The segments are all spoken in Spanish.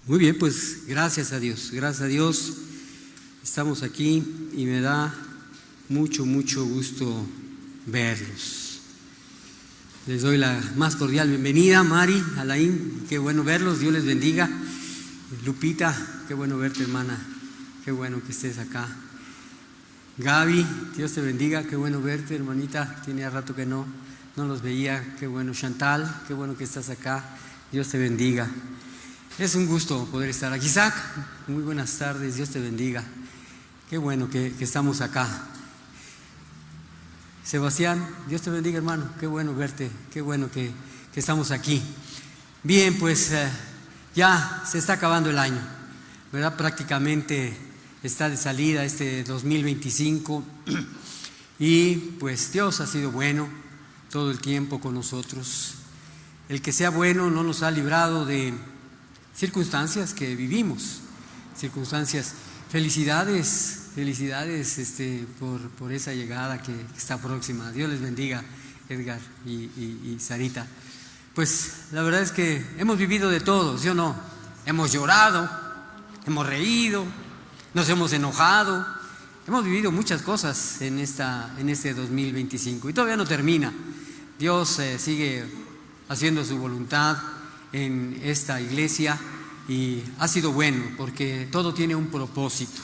Muy bien, pues gracias a Dios, estamos aquí y me da mucho gusto verlos. Les doy la más cordial bienvenida, Mari, Alain, qué bueno verlos, Dios les bendiga. Lupita, qué bueno verte, hermana, qué bueno que estés acá. Gaby, Dios te bendiga, qué bueno verte, hermanita, tenía rato que no los veía, qué bueno. Chantal, qué bueno que estás acá, Dios te bendiga. Es un gusto poder estar aquí. Isaac, muy buenas tardes, Dios te bendiga. Qué bueno que estamos acá. Sebastián, Dios te bendiga, hermano, qué bueno verte, qué bueno que estamos aquí. Bien, pues ya se está acabando el año, ¿verdad? Prácticamente está de salida este 2025 y pues Dios ha sido bueno todo el tiempo con nosotros. El que sea bueno no nos ha librado de circunstancias que vivimos, circunstancias. Felicidades por esa llegada que está próxima. Dios les bendiga, Edgar y Sarita. Pues la verdad es que hemos vivido de todo, ¿sí o no? Hemos llorado, hemos reído, nos hemos enojado, hemos vivido muchas cosas en este 2025 y todavía no termina. Dios sigue haciendo su voluntad en esta iglesia y ha sido bueno porque todo tiene un propósito.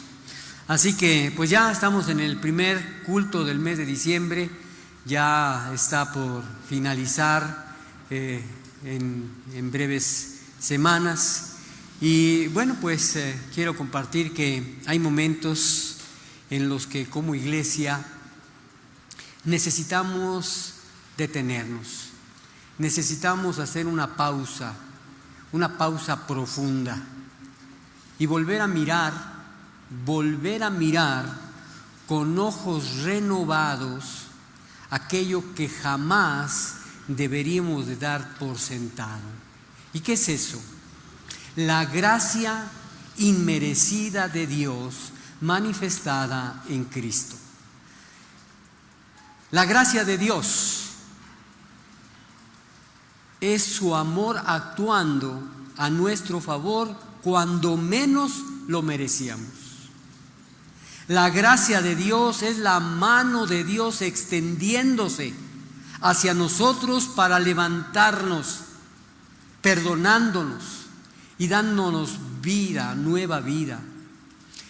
Así que pues ya estamos en el primer culto del mes de diciembre, ya está por finalizar en breves semanas y bueno, pues quiero compartir que hay momentos en los que como iglesia necesitamos detenernos. Necesitamos hacer una pausa profunda y volver a mirar con ojos renovados aquello que jamás deberíamos de dar por sentado. ¿Y qué es eso? La gracia inmerecida de Dios manifestada en Cristo. La gracia de Dios es su amor actuando a nuestro favor cuando menos lo merecíamos. La gracia de Dios es la mano de Dios extendiéndose hacia nosotros para levantarnos, perdonándonos y dándonos vida, nueva vida.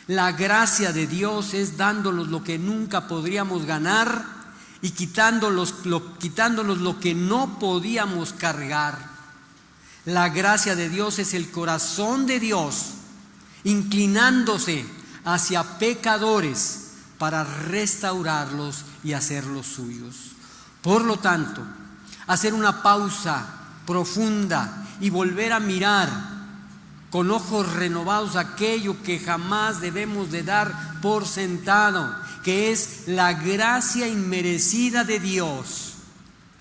La gracia de Dios es dándonos lo que nunca podríamos ganar y quitándonos lo que no podíamos cargar. La gracia de Dios es el corazón de Dios inclinándose hacia pecadores para restaurarlos y hacerlos suyos. Por lo tanto, hacer una pausa profunda y volver a mirar con ojos renovados aquello que jamás debemos de dar por sentado, que es la gracia inmerecida de Dios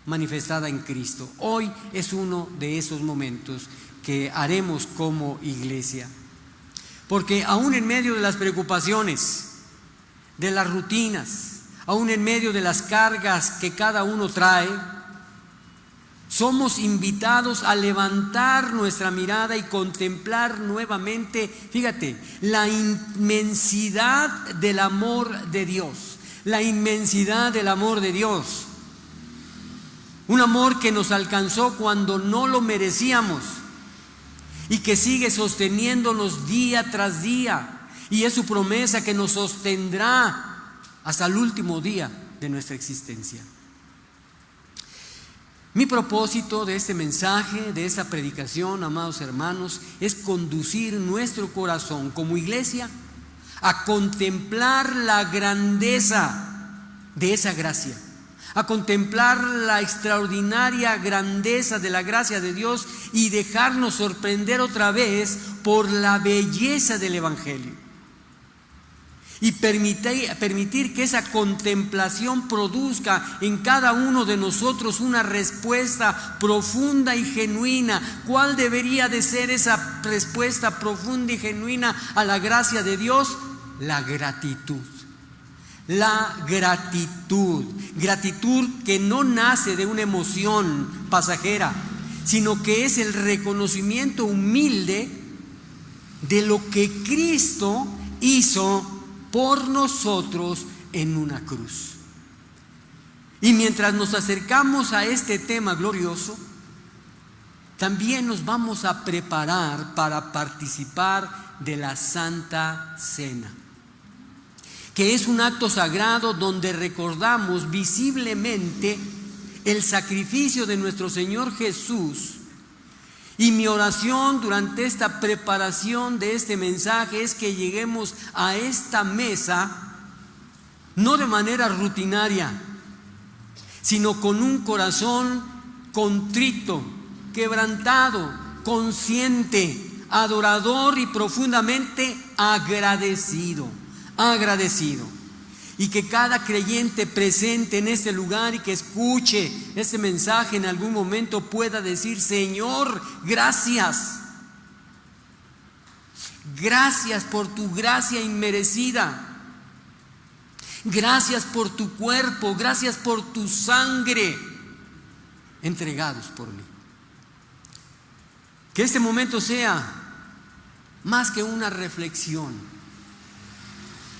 manifestada en Cristo. Hoy es uno de esos momentos que haremos como iglesia, porque aún en medio de las preocupaciones, de las rutinas, aún en medio de las cargas que cada uno trae, somos invitados a levantar nuestra mirada y contemplar nuevamente, fíjate, la inmensidad del amor de Dios, la inmensidad del amor de Dios. Un amor que nos alcanzó cuando no lo merecíamos y que sigue sosteniéndonos día tras día, y es su promesa que nos sostendrá hasta el último día de nuestra existencia. Mi propósito de este mensaje, de esta predicación, amados hermanos, es conducir nuestro corazón como iglesia a contemplar la grandeza de esa gracia, a contemplar la extraordinaria grandeza de la gracia de Dios y dejarnos sorprender otra vez por la belleza del Evangelio. Y permitir que esa contemplación produzca en cada uno de nosotros una respuesta profunda y genuina. ¿Cuál debería de ser esa respuesta profunda y genuina a la gracia de Dios? La gratitud. La gratitud. Gratitud que no nace de una emoción pasajera, sino que es el reconocimiento humilde de lo que Cristo hizo por nosotros en una cruz. Y mientras nos acercamos a este tema glorioso, también nos vamos a preparar para participar de la Santa Cena, que es un acto sagrado donde recordamos visiblemente el sacrificio de nuestro Señor Jesús. Y mi oración durante esta preparación de este mensaje es que lleguemos a esta mesa no de manera rutinaria, sino con un corazón contrito, quebrantado, consciente, adorador y profundamente agradecido. Y que cada creyente presente en este lugar y que escuche este mensaje en algún momento pueda decir: Señor, gracias. Gracias por tu gracia inmerecida. Gracias por tu cuerpo, gracias por tu sangre entregados por mí. Que este momento sea más que una reflexión,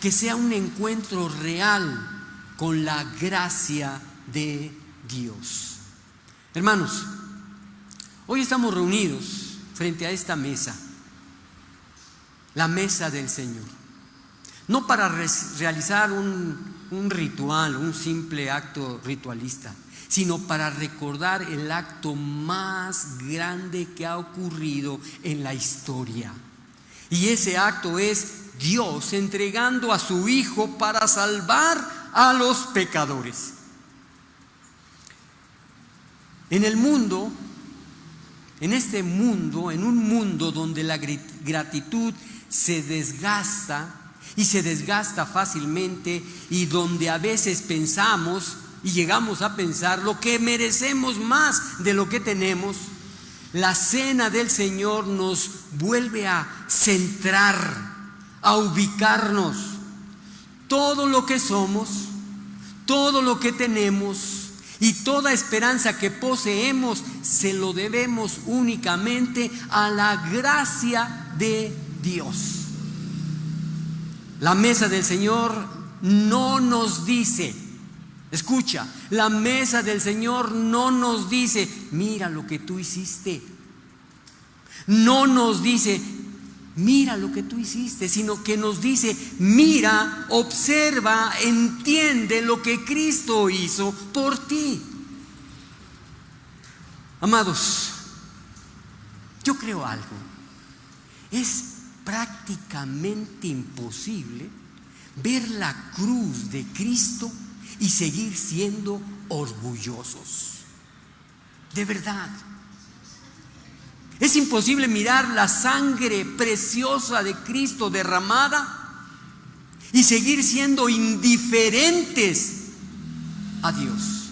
que sea un encuentro real con la gracia de Dios. Hermanos, hoy estamos reunidos frente a esta mesa, la mesa del Señor. No para realizar un ritual, un simple acto ritualista, sino para recordar el acto más grande que ha ocurrido en la historia. Y ese acto es Dios entregando a su Hijo para salvar a los pecadores. En el mundo, en este mundo, en un mundo donde la gratitud se desgasta, y se desgasta fácilmente, y donde a veces pensamos y llegamos a pensar lo que merecemos más de lo que tenemos, la cena del Señor nos vuelve a centrar, a ubicarnos. Todo lo que somos, todo lo que tenemos y toda esperanza que poseemos se lo debemos únicamente a la gracia de Dios. La mesa del Señor no nos dice, escucha, la mesa del Señor no nos dice: mira lo que tú hiciste. No nos dice: mira lo que tú hiciste, sino que nos dice: mira, observa, entiende lo que Cristo hizo por ti. Amados, yo creo algo. Es prácticamente imposible ver la cruz de Cristo y seguir siendo orgullosos. De verdad. Es imposible mirar la sangre preciosa de Cristo derramada y seguir siendo indiferentes a Dios.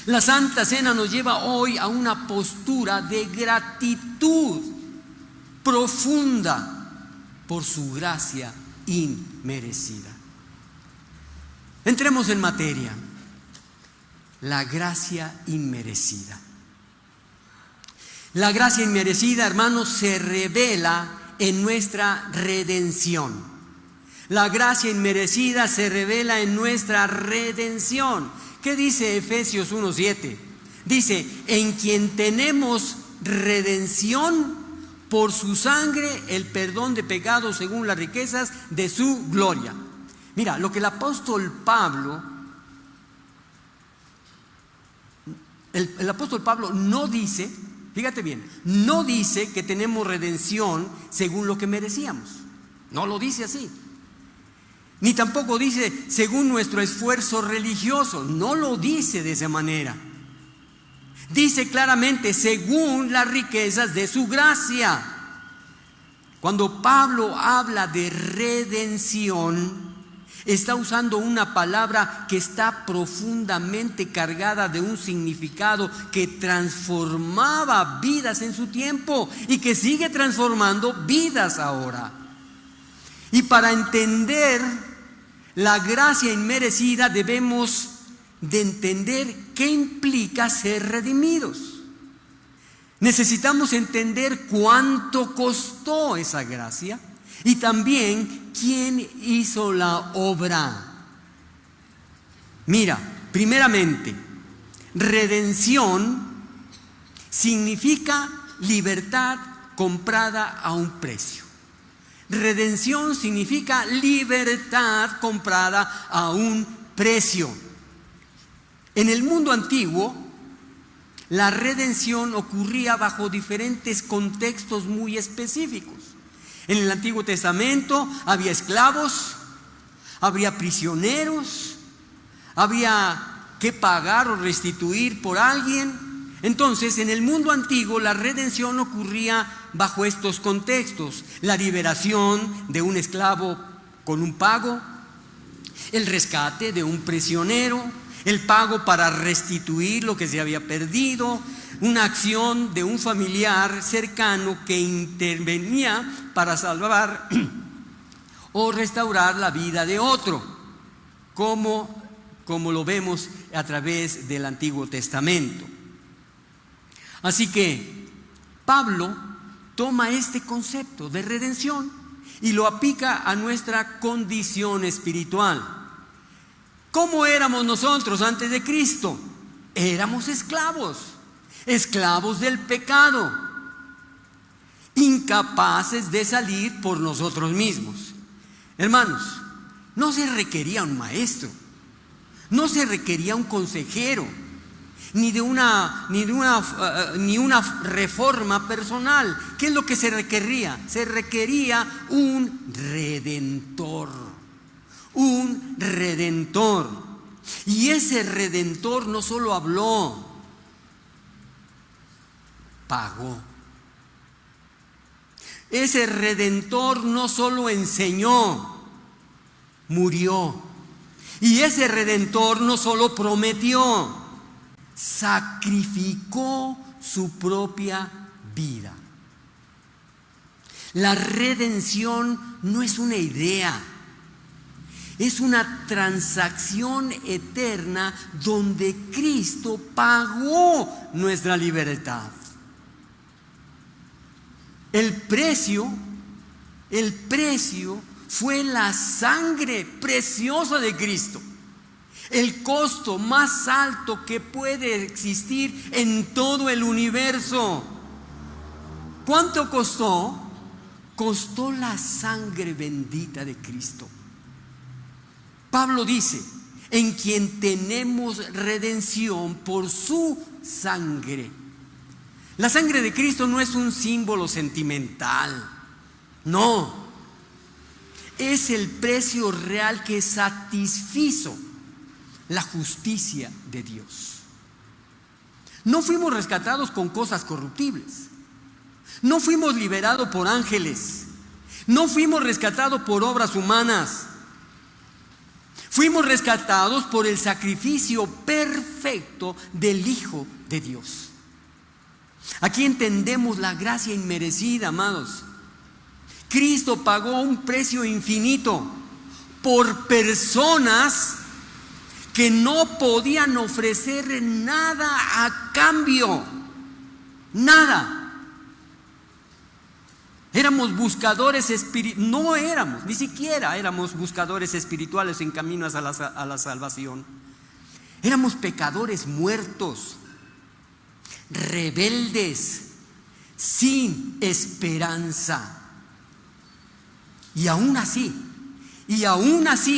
La Santa Cena nos lleva hoy a una postura de gratitud profunda por su gracia inmerecida. Entremos en materia. La gracia inmerecida. La gracia inmerecida, hermanos, se revela en nuestra redención. La gracia inmerecida se revela en nuestra redención. ¿Qué dice Efesios 1:7? Dice: en quien tenemos redención por su sangre, el perdón de pecados según las riquezas de su gloria. Mira, lo que el apóstol Pablo, el apóstol Pablo no dice, fíjate bien, no dice que tenemos redención según lo que merecíamos. No lo dice así. Ni tampoco dice según nuestro esfuerzo religioso. No lo dice de esa manera. Dice claramente: según las riquezas de su gracia. Cuando Pablo habla de redención, está usando una palabra que está profundamente cargada de un significado que transformaba vidas en su tiempo y que sigue transformando vidas ahora. Y para entender la gracia inmerecida debemos de entender qué implica ser redimidos. Necesitamos entender cuánto costó esa gracia y también quién hizo la obra. Mira, primeramente, redención significa libertad comprada a un precio. Redención significa libertad comprada a un precio. En el mundo antiguo, la redención ocurría bajo diferentes contextos muy específicos. En el Antiguo Testamento había esclavos, había prisioneros, había que pagar o restituir por alguien. Entonces, en el mundo antiguo, la redención ocurría bajo estos contextos: la liberación de un esclavo con un pago, el rescate de un prisionero, el pago para restituir lo que se había perdido, una acción de un familiar cercano que intervenía para salvar o restaurar la vida de otro, como lo vemos a través del Antiguo Testamento. Así que Pablo toma este concepto de redención y lo aplica a nuestra condición espiritual. ¿Cómo éramos nosotros antes de Cristo? Éramos esclavos del pecado, incapaces de salir por nosotros mismos. Hermanos, no se requería un maestro, no se requería un consejero, ni una reforma personal. ¿Qué es lo que se requería? Se requería un redentor. Un redentor. Y ese redentor no solo habló, pagó. Ese redentor no solo enseñó, murió. Y ese redentor no solo prometió, sacrificó su propia vida. La redención no es una idea, es una transacción eterna donde Cristo pagó nuestra libertad. El precio fue la sangre preciosa de Cristo. El costo más alto que puede existir en todo el universo. ¿Cuánto costó? Costó la sangre bendita de Cristo. Pablo dice: en quien tenemos redención por su sangre. La sangre de Cristo no es un símbolo sentimental, no, es el precio real que satisfizo la justicia de Dios. No fuimos rescatados con cosas corruptibles, no fuimos liberados por ángeles, no fuimos rescatados por obras humanas. Fuimos rescatados por el sacrificio perfecto del Hijo de Dios. Aquí entendemos la gracia inmerecida, amados. Cristo pagó un precio infinito por personas que no podían ofrecer nada a cambio. Nada. Éramos buscadores espirituales, ni siquiera éramos buscadores espirituales en caminos a la salvación. Éramos pecadores muertos, rebeldes, sin esperanza. Y aún así,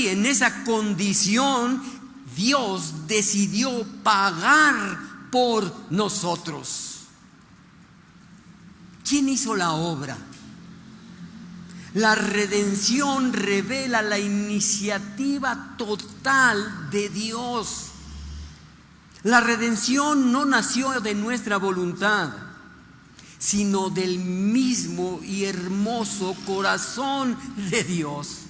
en esa condición, Dios decidió pagar por nosotros. ¿Quién hizo la obra? La redención revela la iniciativa total de Dios. La redención no nació de nuestra voluntad, sino del mismo y hermoso corazón de Dios.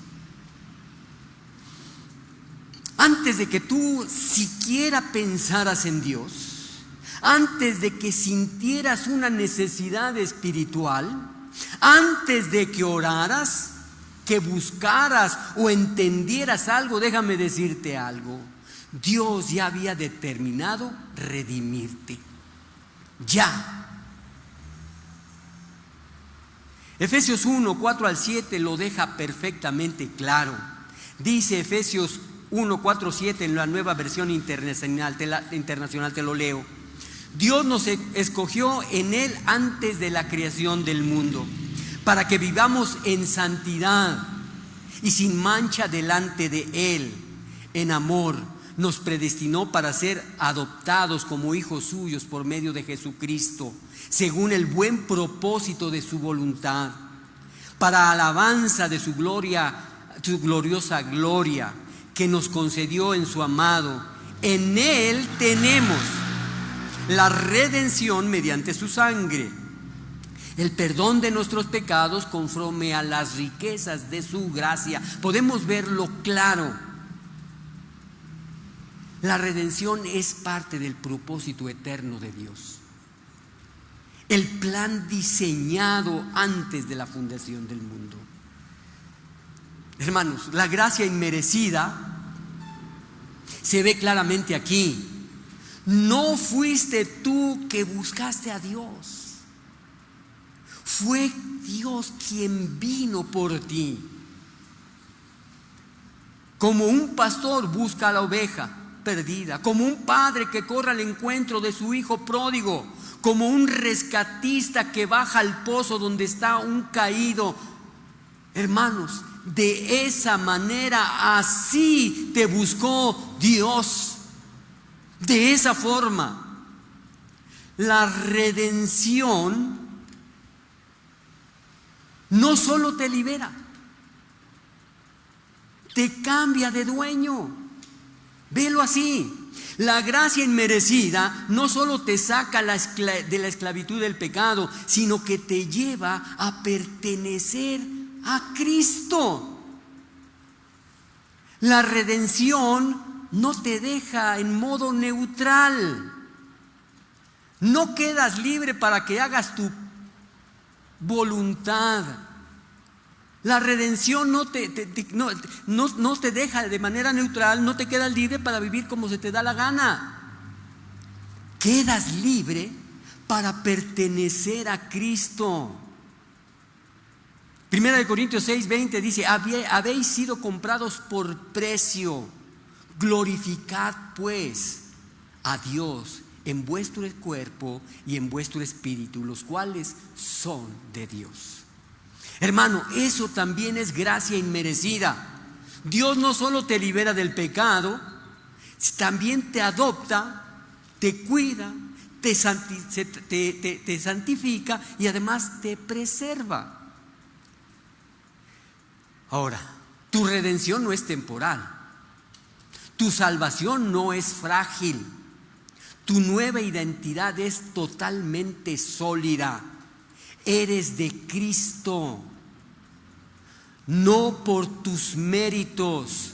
Antes de que tú siquiera pensaras en Dios, antes de que sintieras una necesidad espiritual, antes de que oraras, que buscaras o entendieras algo, déjame decirte algo: Dios ya había determinado redimirte. Ya. Efesios 1, 4 al 7 lo deja perfectamente claro. Dice Efesios 1, 4, 7 en la Nueva Versión Internacional, te lo leo. Dios nos escogió en Él antes de la creación del mundo, para que vivamos en santidad y sin mancha delante de Él. En amor nos predestinó para ser adoptados como hijos suyos por medio de Jesucristo, según el buen propósito de su voluntad, para alabanza de su gloria, su gloriosa gloria, que nos concedió en su amado. En Él tenemos la redención mediante su sangre, el perdón de nuestros pecados conforme a las riquezas de su gracia. Podemos verlo claro. La redención es parte del propósito eterno de Dios, el plan diseñado antes de la fundación del mundo. Hermanos, la gracia inmerecida se ve claramente aquí. No fuiste tú que buscaste a Dios, fue Dios quien vino por ti. Como un pastor busca a la oveja perdida, como un padre que corre al encuentro de su hijo pródigo, como un rescatista que baja al pozo donde está un caído. Hermanos, de esa manera, así te buscó Dios. De esa forma, la redención no solo te libera, te cambia de dueño. Velo así. La gracia inmerecida no solo te saca de la esclavitud del pecado, sino que te lleva a pertenecer a Cristo. La redención no te deja en modo neutral. No quedas libre para que hagas tu voluntad. La redención no te deja de manera neutral, no te quedas libre para vivir como se te da la gana. Quedas libre para pertenecer a Cristo. Primera de Corintios 6:20 dice: habéis sido comprados por precio. Glorificad pues a Dios en vuestro cuerpo y en vuestro espíritu, los cuales son de Dios. Hermano, eso también es gracia inmerecida. Dios no solo te libera del pecado, también te adopta, te cuida, te santifica y además te preserva. Ahora, tu redención no es temporal. Tu salvación no es frágil. Tu nueva identidad es totalmente sólida. Eres de Cristo, no por tus méritos,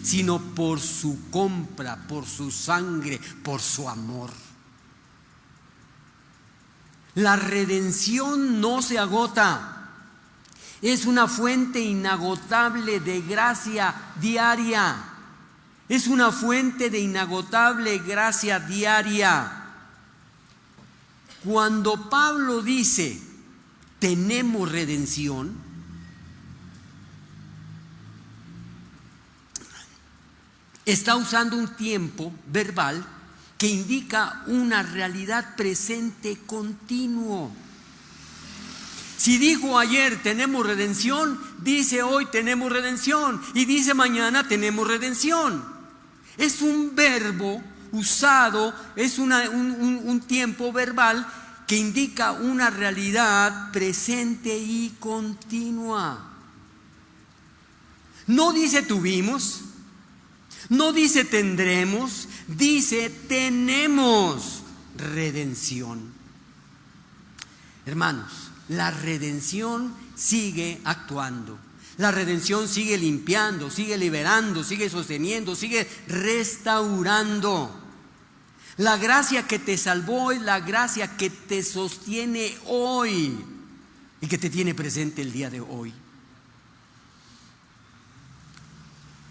sino por su compra, por su sangre, por su amor. La redención no se agota. Es una fuente inagotable de gracia diaria. Es una fuente de inagotable gracia diaria. Cuando Pablo dice, tenemos redención, está usando un tiempo verbal que indica una realidad presente continuo. Si dijo ayer tenemos redención, dice hoy tenemos redención y dice mañana tenemos redención. Es un verbo usado, es un tiempo verbal que indica una realidad presente y continua. No dice tuvimos, no dice tendremos, dice tenemos redención. Hermanos, la redención sigue actuando. La redención sigue limpiando, sigue liberando, sigue sosteniendo, sigue restaurando. La gracia que te salvó es la gracia que te sostiene hoy y que te tiene presente el día de hoy.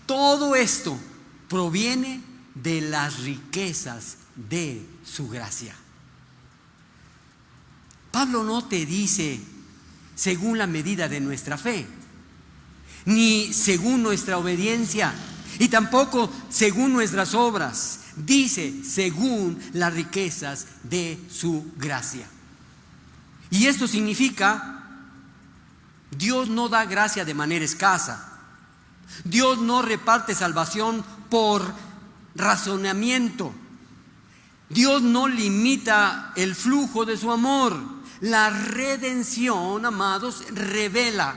Todo esto proviene de las riquezas de su gracia. Pablo no te dice según la medida de nuestra fe, ni según nuestra obediencia, y tampoco según nuestras obras. Dice, según las riquezas de su gracia. Y esto significa, Dios no da gracia de manera escasa. Dios no reparte salvación por razonamiento. Dios no limita el flujo de su amor. La redención, amados, revela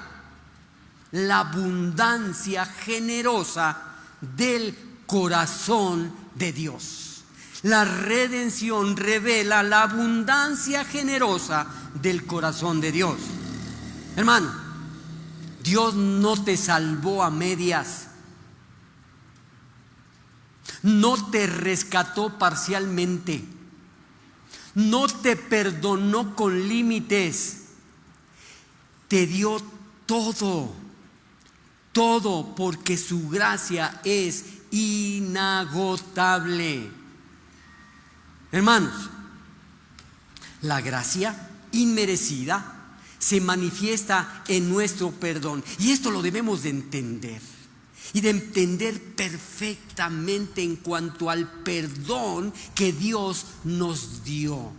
la abundancia generosa del corazón de Dios. La redención revela la abundancia generosa del corazón de Dios. Hermano, Dios no te salvó a medias. No te rescató parcialmente. No te perdonó con límites. Te dio todo. Todo, porque su gracia es inagotable. Hermanos, la gracia inmerecida se manifiesta en nuestro perdón. Y esto lo debemos de entender. Y de entender perfectamente en cuanto al perdón que Dios nos dio,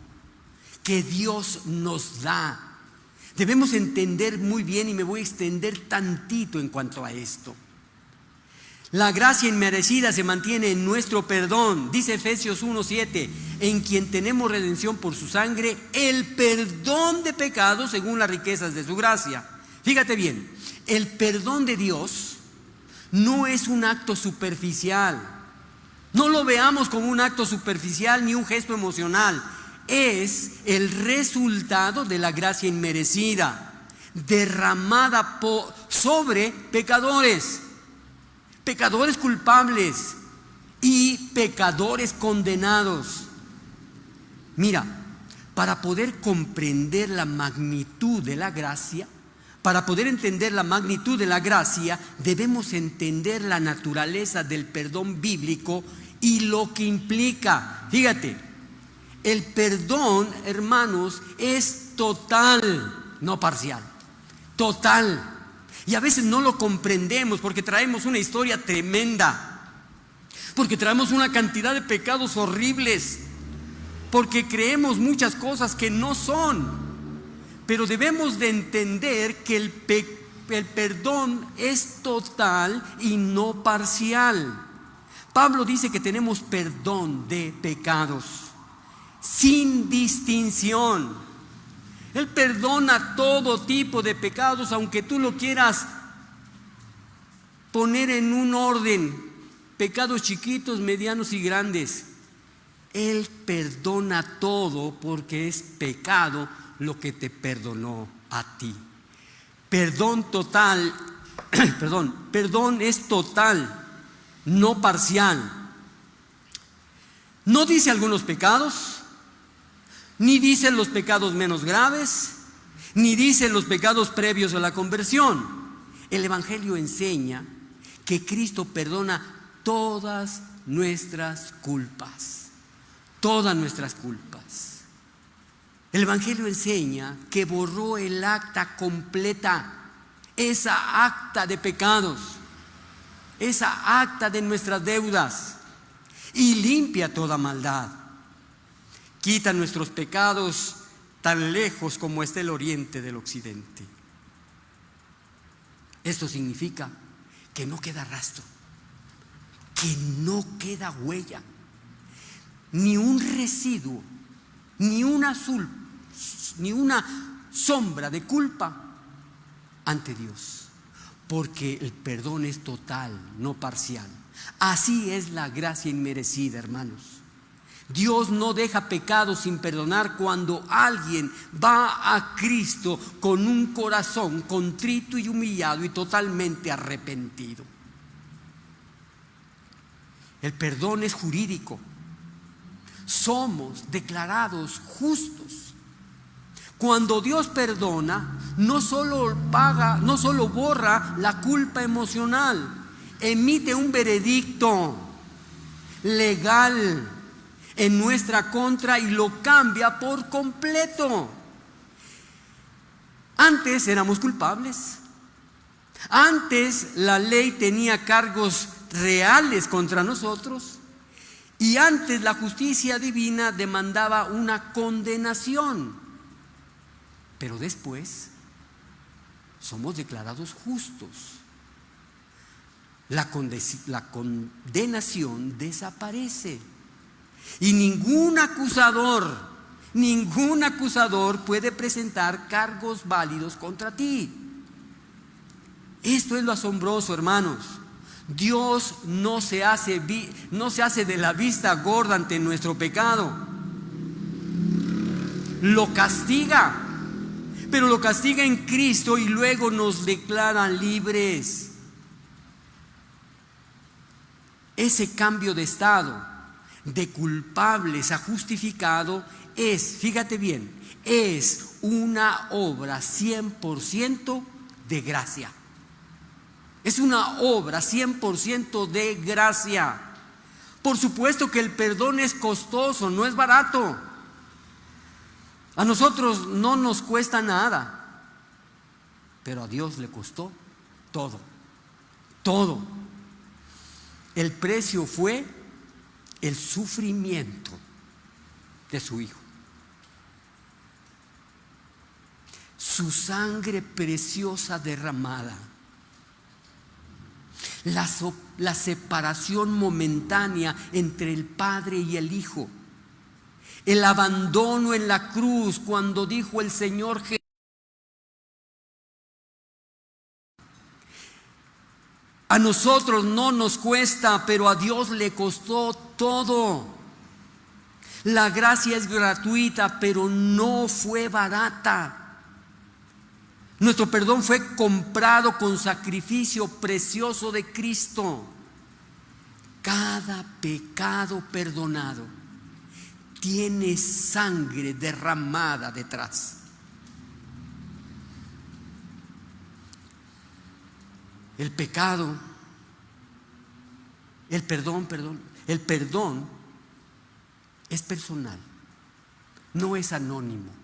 que Dios nos da. Debemos entender muy bien, y me voy a extender tantito en cuanto a esto. La gracia inmerecida se mantiene en nuestro perdón. Dice Efesios 1:7, en quien tenemos redención por su sangre, el perdón de pecados según las riquezas de su gracia. Fíjate bien, el perdón de Dios no es un acto superficial. No lo veamos como un acto superficial ni un gesto emocional. Es el resultado de la gracia inmerecida, derramada sobre pecadores, pecadores culpables y pecadores condenados. Mira, para poder comprender la magnitud de la gracia, para poder entender la magnitud de la gracia, debemos entender la naturaleza del perdón bíblico y lo que implica. Fíjate, el perdón, hermanos, es total, no parcial, total. Y a veces no lo comprendemos porque traemos una historia tremenda, porque traemos una cantidad de pecados horribles, porque creemos muchas cosas que no son. Pero debemos de entender que el perdón es total y no parcial. Pablo dice que tenemos perdón de pecados sin distinción. Él perdona todo tipo de pecados, aunque tú lo quieras poner en un orden, pecados chiquitos, medianos y grandes. Él perdona todo porque es pecado lo que te perdonó a ti. Perdón total, perdón es total, no parcial. No dice algunos pecados, ni dice los pecados menos graves, ni dice los pecados previos a la conversión. El Evangelio enseña que Cristo perdona todas nuestras culpas, todas nuestras culpas. El Evangelio enseña que borró el acta completa, esa acta de pecados, esa acta de nuestras deudas, y limpia toda maldad. Quita nuestros pecados tan lejos como está el oriente del occidente. Esto significa que no queda rastro, que no queda huella, ni un residuo, ni una sombra de culpa ante Dios, porque el perdón es total, no parcial. Así es la gracia inmerecida, hermanos. Dios no deja pecado sin perdonar cuando alguien va a Cristo con un corazón contrito y humillado y totalmente arrepentido. El perdón es jurídico. Somos declarados justos. Cuando Dios perdona, no solo borra la culpa emocional, emite un veredicto legal en nuestra contra y lo cambia por completo. Antes éramos culpables. Antes la ley tenía cargos reales contra nosotros. Y antes la justicia divina demandaba una condenación. Pero después somos declarados justos. La condenación desaparece. Y ningún acusador puede presentar cargos válidos contra ti. Esto es lo asombroso, hermanos. Dios no se hace de la vista gorda ante nuestro pecado. Lo castiga, pero lo castiga en Cristo y luego nos declara libres. Ese cambio de estado, de culpables a justificado, fíjate bien, es una obra 100% de gracia. Es una obra 100% de gracia. Por supuesto que el perdón es costoso, no es barato. A nosotros no nos cuesta nada, pero a Dios le costó todo, todo. El precio fue el sufrimiento de su Hijo. Su sangre preciosa derramada. La separación momentánea entre el Padre y el Hijo. El abandono en la cruz cuando dijo el Señor Jesús: a nosotros no nos cuesta, pero a Dios le costó todo. La gracia es gratuita, pero no fue barata. Nuestro perdón fue comprado con sacrificio precioso de Cristo. Cada pecado perdonado tiene sangre derramada detrás. El perdón es personal, no es anónimo.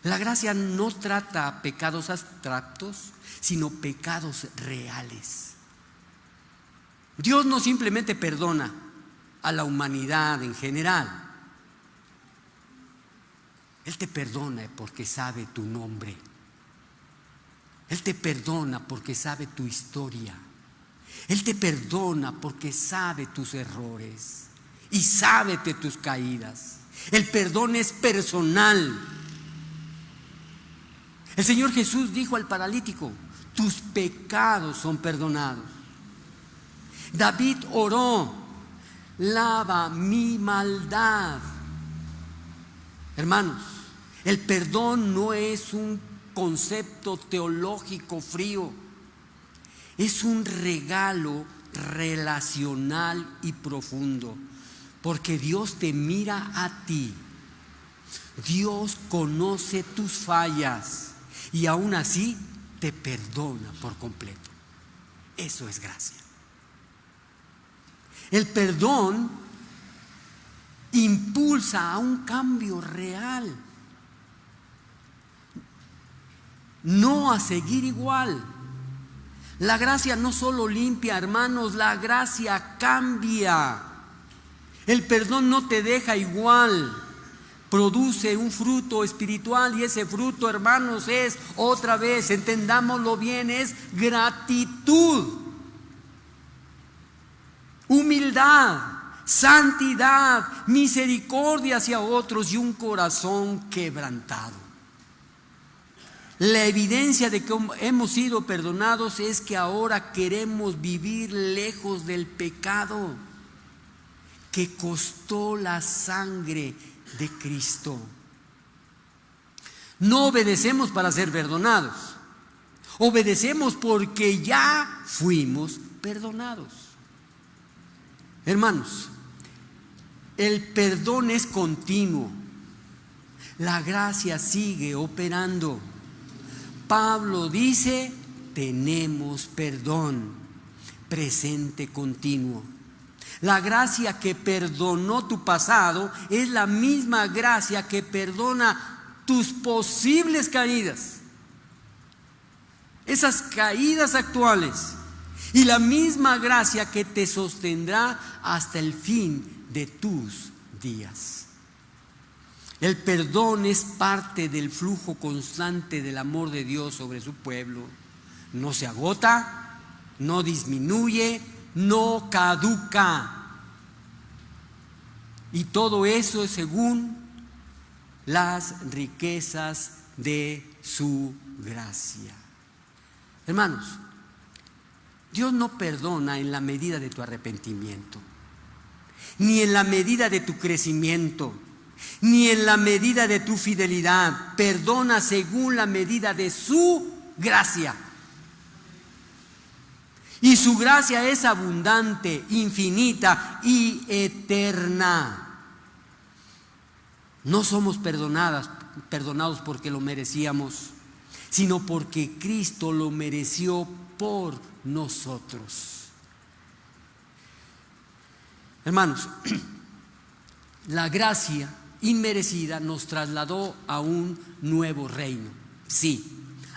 La gracia no trata pecados abstractos, sino pecados reales. Dios no simplemente perdona a la humanidad en general. Él te perdona porque sabe tu nombre. Él te perdona porque sabe tu historia. Él te perdona porque sabe tus errores y sabe de tus caídas. El perdón es personal. El Señor Jesús dijo al paralítico: tus pecados son perdonados. David oró: lava mi maldad. Hermanos, el perdón no es un concepto teológico frío, es un regalo relacional y profundo, porque Dios te mira a ti. Dios conoce tus fallas y aún así te perdona por completo. Eso es gracia. El perdón impulsa a un cambio real, no a seguir igual. La gracia no solo limpia, hermanos, la gracia cambia. El perdón no te deja igual, produce un fruto espiritual y ese fruto, hermanos, es, otra vez, entendámoslo bien, es gratitud, humildad, santidad, misericordia hacia otros y un corazón quebrantado. La evidencia de que hemos sido perdonados es que ahora queremos vivir lejos del pecado que costó la sangre de Cristo. No obedecemos para ser perdonados, obedecemos porque ya fuimos perdonados. Hermanos, el perdón es continuo, la gracia sigue operando. Pablo dice: tenemos perdón, presente continuo. La gracia que perdonó tu pasado es la misma gracia que perdona tus posibles caídas. esas caídas actuales, y la misma gracia que te sostendrá hasta el fin de tus días. El perdón es parte del flujo constante del amor de Dios sobre su pueblo. No se agota, no disminuye, no caduca. Y todo eso es según las riquezas de su gracia. Hermanos, Dios no perdona en la medida de tu arrepentimiento, ni en la medida de tu crecimiento, ni en la medida de tu fidelidad. Perdona según la medida de su gracia. Y su gracia es abundante, infinita y eterna. No somos perdonados porque lo merecíamos, sino porque Cristo lo mereció por nosotros. Hermanos, la gracia inmerecida nos trasladó a un nuevo reino. Sí,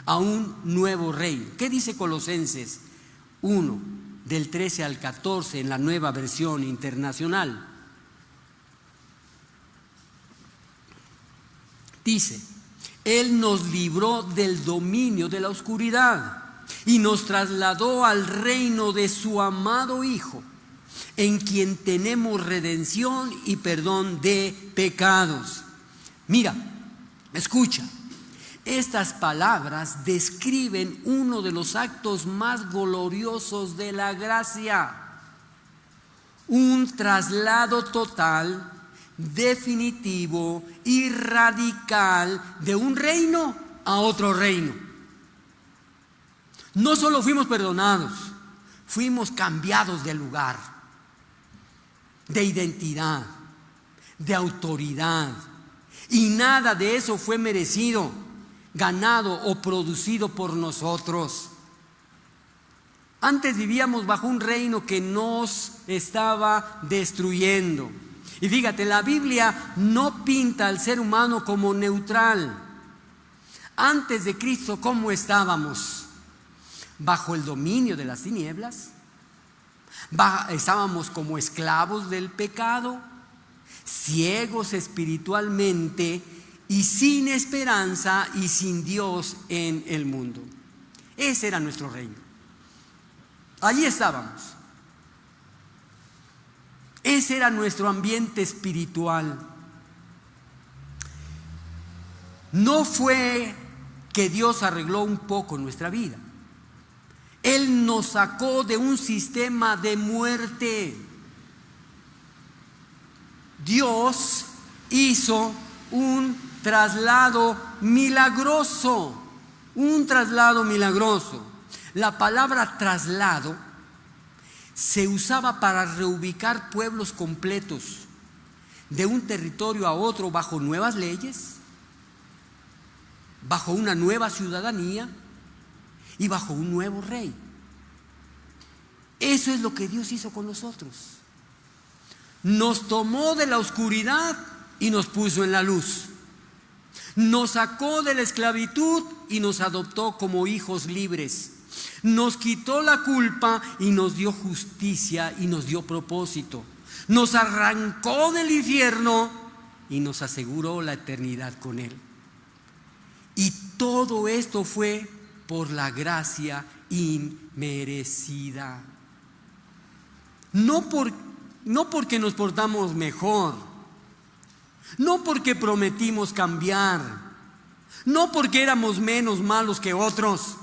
a un nuevo reino. ¿Qué dice Colosenses 1, del 13 al 14 en la Nueva Versión Internacional? Dice: Él nos libró del dominio de la oscuridad y nos trasladó al reino de su amado Hijo, en quien tenemos redención y perdón de pecados. Mira, escucha, estas palabras describen uno de los actos más gloriosos de la gracia: un traslado total, definitivo y radical de un reino a otro reino. No solo fuimos perdonados, fuimos cambiados de lugar, de identidad, de autoridad, y nada de eso fue merecido, ganado o producido por nosotros. Antes vivíamos bajo un reino que nos estaba destruyendo. Y fíjate, la Biblia no pinta al ser humano como neutral. Antes de Cristo, ¿cómo estábamos? Bajo el dominio de las tinieblas. Estábamos como esclavos del pecado, ciegos espiritualmente y sin esperanza y sin Dios en el mundo. Ese era nuestro reino. Allí estábamos. Ese era nuestro ambiente espiritual. No fue que Dios arregló un poco nuestra vida. Él nos sacó de un sistema de muerte. Dios hizo un traslado milagroso. Un traslado milagroso. La palabra traslado se usaba para reubicar pueblos completos de un territorio a otro bajo nuevas leyes, bajo una nueva ciudadanía y bajo un nuevo rey. Eso es lo que Dios hizo con nosotros. Nos tomó de la oscuridad y nos puso en la luz. Nos sacó de la esclavitud y nos adoptó como hijos libres. Nos quitó la culpa y nos dio justicia y nos dio propósito. Nos arrancó del infierno y nos aseguró la eternidad con Él. Y todo esto fue por la gracia inmerecida. No porque nos portamos mejor, no porque prometimos cambiar, no porque éramos menos malos que otros.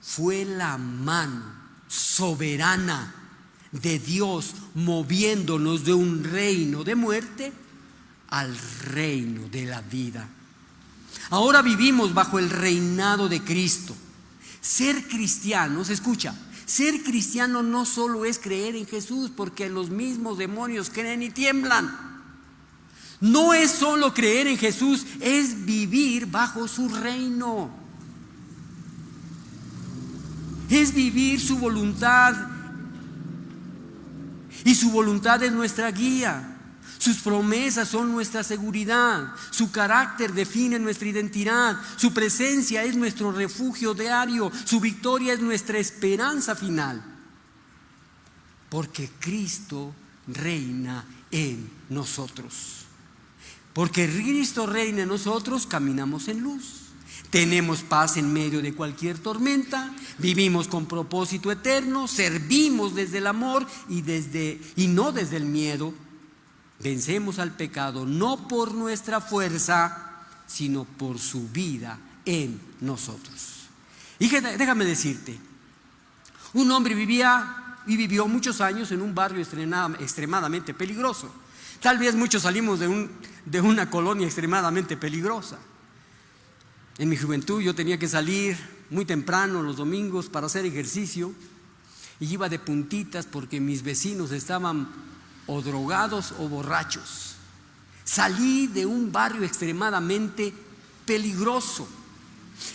Fue la mano soberana de Dios moviéndonos de un reino de muerte al reino de la vida. Ahora vivimos bajo el reinado de Cristo. Ser cristianos, escucha, ser cristiano no solo es creer en Jesús, porque los mismos demonios creen y tiemblan. No es solo creer en Jesús, es vivir bajo su reino. Es vivir su voluntad. Y su voluntad es nuestra guía. Sus promesas son nuestra seguridad, su carácter define nuestra identidad, su presencia es nuestro refugio diario, su victoria es nuestra esperanza final. Porque Cristo reina en nosotros. Porque Cristo reina en nosotros, caminamos en luz. Tenemos paz en medio de cualquier tormenta, vivimos con propósito eterno, servimos desde el amor y no desde el miedo. Vencemos al pecado no por nuestra fuerza, sino por su vida en nosotros. Y déjame decirte, un hombre vivió muchos años en un barrio extremadamente peligroso. Tal vez muchos salimos de una colonia extremadamente peligrosa. En mi juventud yo tenía que salir muy temprano los domingos para hacer ejercicio y iba de puntitas porque mis vecinos estaban o drogados o borrachos. Salí de un barrio extremadamente peligroso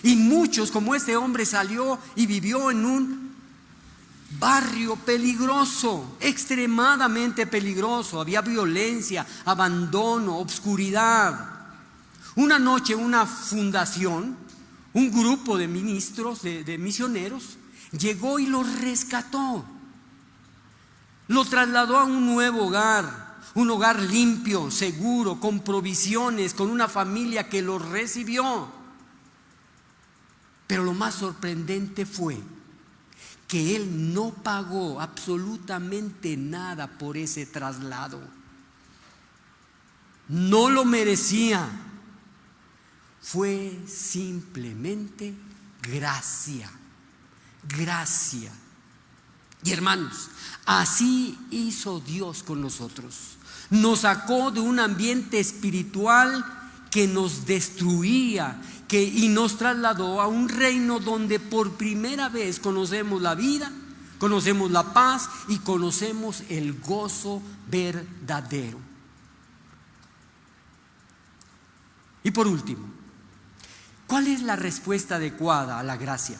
y muchos, como este hombre, salió y vivió en un barrio peligroso, extremadamente peligroso. Había violencia, abandono, obscuridad. Una noche una fundación, un grupo de ministros, de misioneros, llegó y lo rescató. Lo trasladó a un nuevo hogar, un hogar limpio, seguro, con provisiones, con una familia que lo recibió. Pero lo más sorprendente fue que él no pagó absolutamente nada por ese traslado. No lo merecía. Fue simplemente gracia. Gracia. Y hermanos, así hizo Dios con nosotros. Nos sacó de un ambiente espiritual que nos destruía y nos trasladó a un reino donde por primera vez conocemos la vida, conocemos la paz y conocemos el gozo verdadero. Y por último, ¿cuál es la respuesta adecuada a la gracia?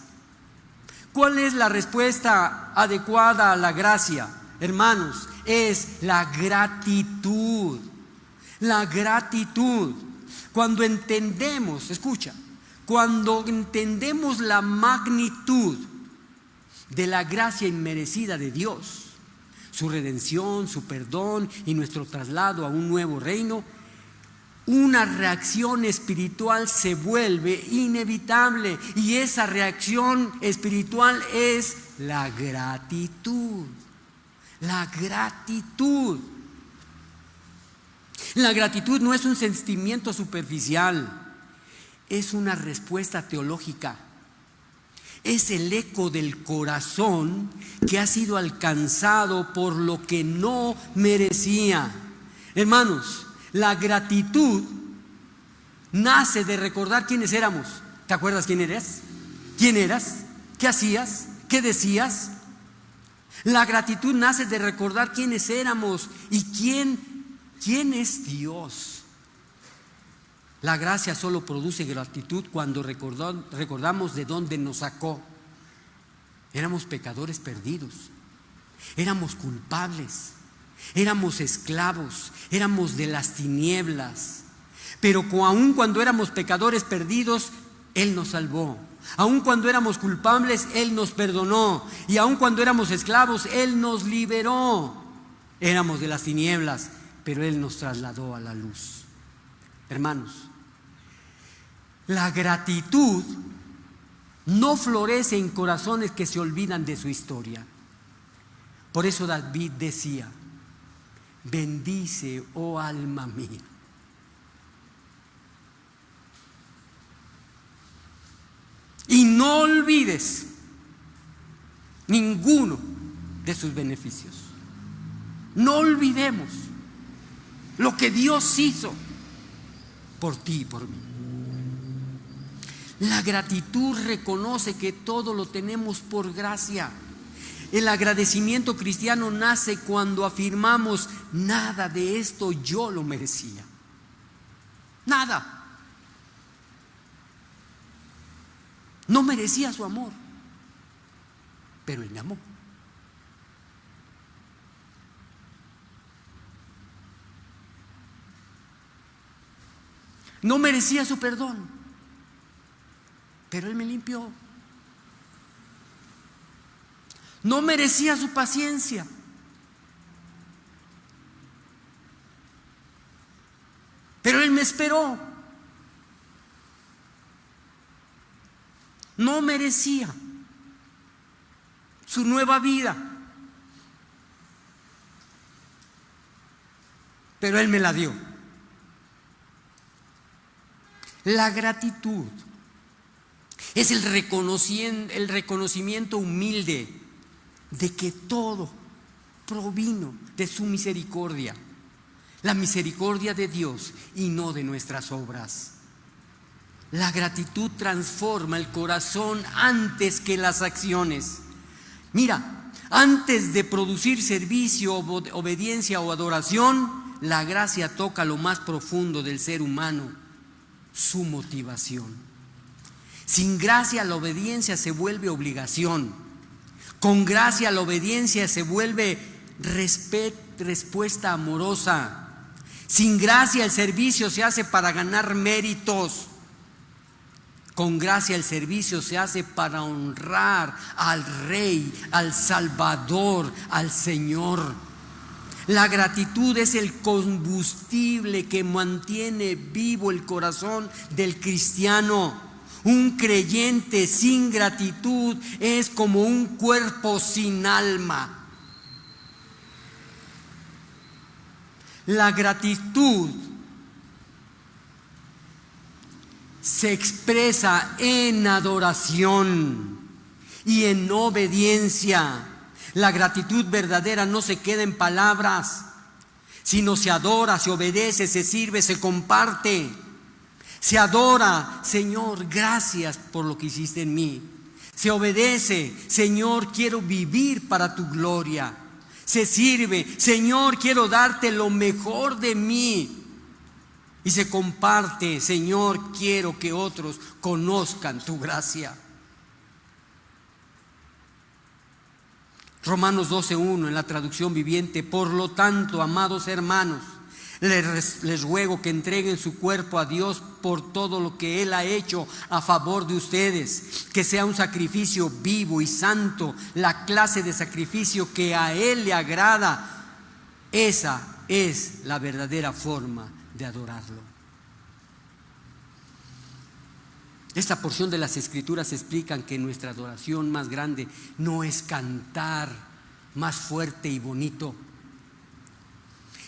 ¿Cuál es la respuesta adecuada a la gracia? Hermanos, es la gratitud. La gratitud. Cuando entendemos, escucha, cuando entendemos la magnitud de la gracia inmerecida de Dios, su redención, su perdón y nuestro traslado a un nuevo reino, una reacción espiritual se vuelve inevitable, y esa reacción espiritual es la gratitud. La gratitud. La gratitud no es un sentimiento superficial, es una respuesta teológica. Es el eco del corazón que ha sido alcanzado por lo que no merecía. Hermanos, la gratitud nace de recordar quiénes éramos. ¿Te acuerdas quién eres? ¿Quién eras? ¿Qué hacías? ¿Qué decías? La gratitud nace de recordar quiénes éramos y quién es Dios. La gracia solo produce gratitud cuando recordamos de dónde nos sacó. Éramos pecadores perdidos, éramos culpables, éramos esclavos, éramos de las tinieblas. Pero aun cuando éramos pecadores perdidos, Él nos salvó. Aun cuando éramos culpables, Él nos perdonó. Y aun cuando éramos esclavos, Él nos liberó. Éramos de las tinieblas, pero Él nos trasladó a la luz. Hermanos, la gratitud no florece en corazones que se olvidan de su historia. Por eso David decía: bendice, oh alma mía. Y no olvides ninguno de sus beneficios. No olvidemos lo que Dios hizo por ti y por mí. La gratitud reconoce que todo lo tenemos por gracia. El agradecimiento cristiano nace cuando afirmamos: nada de esto yo lo merecía. Nada. No merecía su amor, pero Él me amó. No merecía su perdón, pero Él me limpió. No merecía su paciencia, pero Él me esperó. No merecía su nueva vida, pero Él me la dio. La gratitud es el reconocimiento humilde de que todo provino de su misericordia, la misericordia de Dios y no de nuestras obras. La gratitud transforma el corazón antes que las acciones. Mira, antes de producir servicio, obediencia o adoración, la gracia toca lo más profundo del ser humano, su motivación. Sin gracia la obediencia se vuelve obligación. Con gracia la obediencia se vuelve respuesta amorosa. Sin gracia el servicio se hace para ganar méritos. Con gracia el servicio se hace para honrar al Rey, al Salvador, al Señor. La gratitud es el combustible que mantiene vivo el corazón del cristiano. Un creyente sin gratitud es como un cuerpo sin alma. La gratitud se expresa en adoración y en obediencia. La gratitud verdadera no se queda en palabras, sino se adora, se obedece, se sirve, se comparte. Se adora, Señor, gracias por lo que hiciste en mí. Se obedece, Señor, quiero vivir para tu gloria. Se sirve, Señor, quiero darte lo mejor de mí. Y se comparte, Señor, quiero que otros conozcan tu gracia. Romanos 12:1 en la traducción viviente: por lo tanto, amados hermanos, les ruego que entreguen su cuerpo a Dios por todo lo que Él ha hecho a favor de ustedes, que sea un sacrificio vivo y santo, la clase de sacrificio que a Él le agrada. Esa es la verdadera forma de adorarlo. Esta porción de las Escrituras explican que nuestra adoración más grande no es cantar más fuerte y bonito,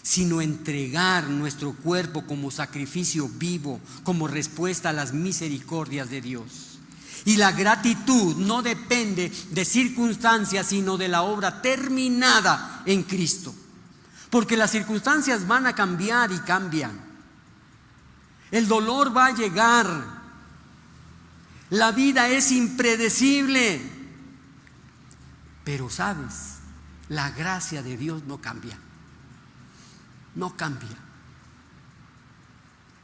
sino entregar nuestro cuerpo como sacrificio vivo, como respuesta a las misericordias de Dios. Y la gratitud no depende de circunstancias, sino de la obra terminada en Cristo. Porque las circunstancias van a cambiar y cambian. El dolor va a llegar. La vida es impredecible. Pero sabes, la gracia de Dios no cambia. No cambia.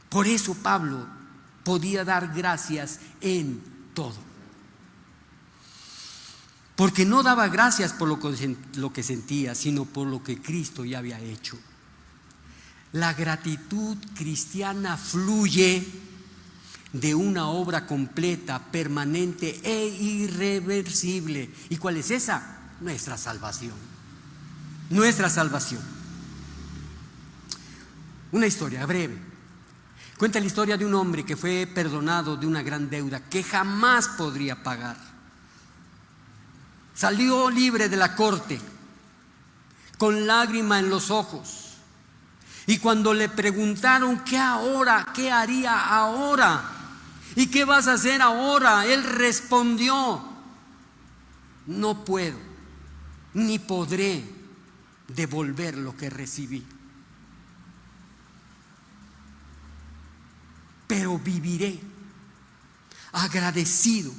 Por eso Pablo podía dar gracias en todo. Porque no daba gracias por lo que sentía, sino por lo que Cristo ya había hecho. La gratitud cristiana fluye de una obra completa, permanente e irreversible. ¿Y cuál es esa? Nuestra salvación. Nuestra salvación. Una historia breve. Cuenta la historia de un hombre que fue perdonado de una gran deuda que jamás podría pagar. Salió libre de la corte con lágrima en los ojos. Y cuando le preguntaron ¿qué ahora? ¿Qué haría ahora? ¿Y qué vas a hacer ahora? Él respondió: no puedo ni podré devolver lo que recibí, pero viviré agradecido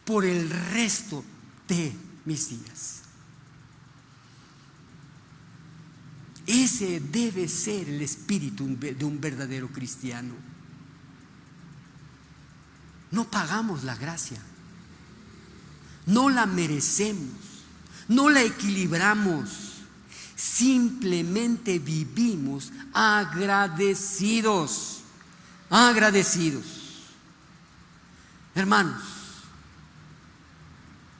por el resto de mis días. Ese debe ser el espíritu de un verdadero cristiano. No pagamos la gracia, no la merecemos, no la equilibramos, simplemente vivimos agradecidos. agradecidos. Hermanos,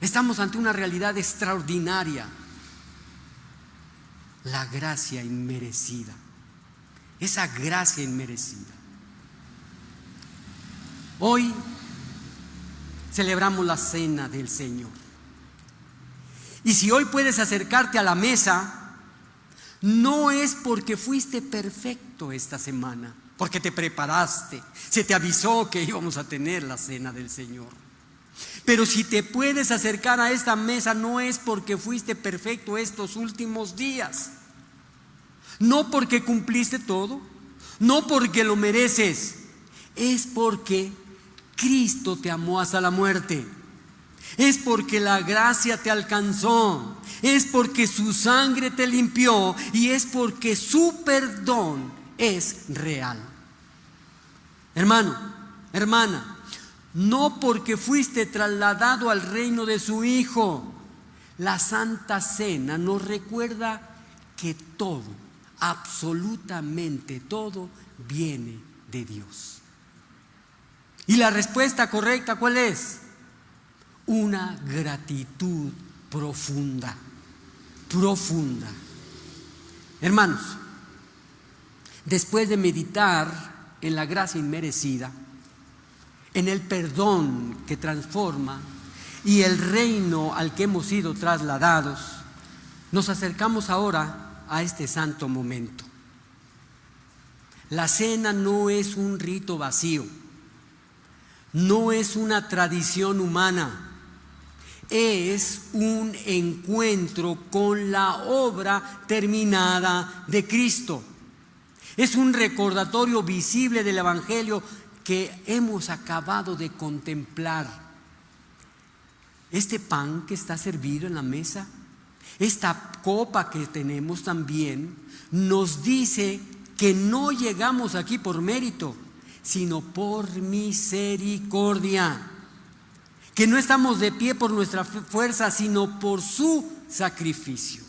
estamos ante una realidad extraordinaria. La gracia inmerecida. Esa gracia inmerecida. Hoy celebramos la cena del Señor. Y si hoy puedes acercarte a la mesa, no es porque fuiste perfecto esta semana, porque te preparaste, se te avisó que íbamos a tener la cena del Señor. Pero si te puedes acercar a esta mesa, no es porque fuiste perfecto estos últimos días, no porque cumpliste todo, no porque lo mereces, es porque Cristo te amó hasta la muerte. Es porque la gracia te alcanzó, es porque su sangre te limpió y es porque su perdón es real. Hermano, hermana, no porque fuiste trasladado al reino de su Hijo. La Santa Cena nos recuerda que todo, absolutamente todo, viene de Dios. ¿Y la respuesta correcta cuál es? Una gratitud profunda, profunda. Hermanos, después de meditar en la gracia inmerecida, en el perdón que transforma y el reino al que hemos sido trasladados, nos acercamos ahora a este santo momento. La cena no es un rito vacío, no es una tradición humana, es un encuentro con la obra terminada de Cristo. Es un recordatorio visible del Evangelio que hemos acabado de contemplar. Este pan que está servido en la mesa, esta copa que tenemos también, nos dice que no llegamos aquí por mérito, sino por misericordia. Que no estamos de pie por nuestra fuerza, sino por su sacrificio.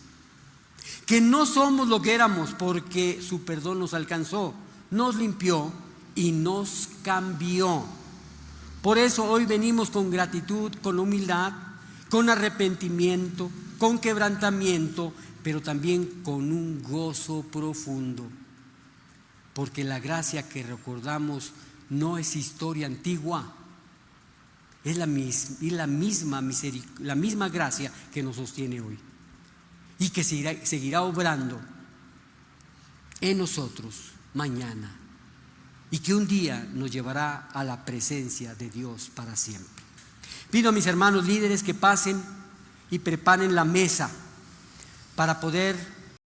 Que no somos lo que éramos porque su perdón nos alcanzó, nos limpió y nos cambió. Por eso hoy venimos con gratitud, con humildad, con arrepentimiento, con quebrantamiento, pero también con un gozo profundo. Porque la gracia que recordamos no es historia antigua, es la misma gracia que nos sostiene hoy y que seguirá obrando en nosotros mañana y que un día nos llevará a la presencia de Dios para siempre. Pido a mis hermanos líderes que pasen y preparen la mesa para poder